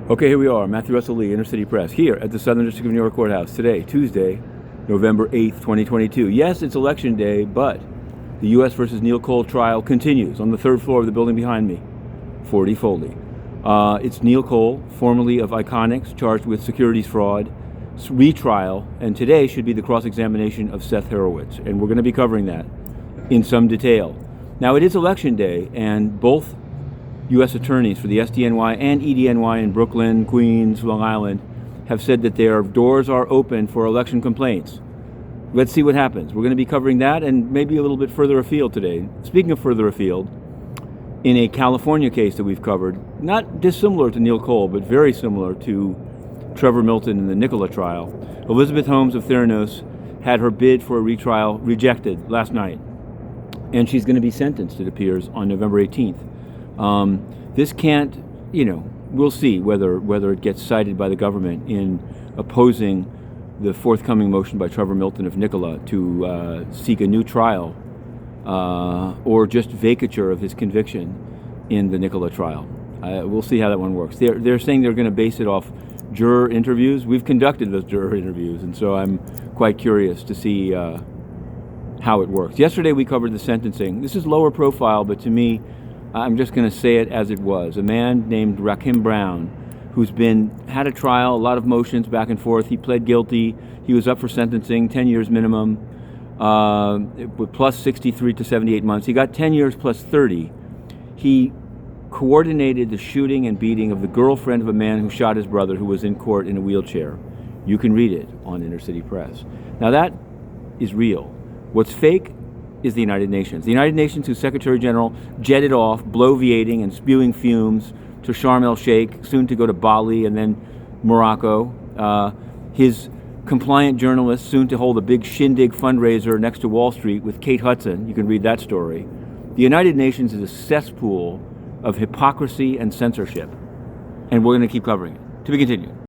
Okay, here we are, Matthew Russell Lee, Inner City Press, here at the Southern District of New York Courthouse today, Tuesday, November 8th, 2022. Yes, it's Election Day, but the U.S. versus Nikola trial continues on the third floor of the building behind me, 40 Foley. It's Nikola, formerly of Iconics, charged with securities fraud, retrial, and today should be the cross-examination of Seth Horowitz, and we're going to be covering that in some detail. Now, it is Election Day, and both U.S. attorneys for the SDNY and EDNY in Brooklyn, Queens, Long Island have said that their doors are open for election complaints. Let's see what happens. We're going to be covering that and maybe a little bit further afield today. Speaking of further afield, in a California case that we've covered, not dissimilar to Nikola, but very similar to Trevor Milton in the Nikola trial, Elizabeth Holmes of Theranos had her bid for a retrial rejected last night, and she's going to be sentenced, it appears, on November 18th. This can't, we'll see whether it gets cited by the government in opposing the forthcoming motion by Trevor Milton of Nikola to seek a new trial or just vacatur of his conviction in the Nikola trial. We'll see how that one works. They're saying they're going to base it off juror interviews. We've conducted those juror interviews, and so I'm quite curious to see how it works. Yesterday we covered the sentencing. This is lower profile, but to me, I'm just going to say it as it was. A man named Rakim Brown, who's had a trial, a lot of motions back and forth. He pled guilty. He was up for sentencing, 10 years minimum, with plus 63 to 78 months. He got 10 years plus 30. He coordinated the shooting and beating of the girlfriend of a man who shot his brother, who was in court in a wheelchair. You can read it on Inner City Press. Now that is real. What's fake is the United Nations. The United Nations, whose Secretary General jetted off, bloviating and spewing fumes to Sharm el-Sheikh, soon to go to Bali and then Morocco. His compliant journalist, soon to hold a big shindig fundraiser next to Wall Street with Kate Hudson. You can read that story. The United Nations is a cesspool of hypocrisy and censorship, and we're going to keep covering it. To be continued.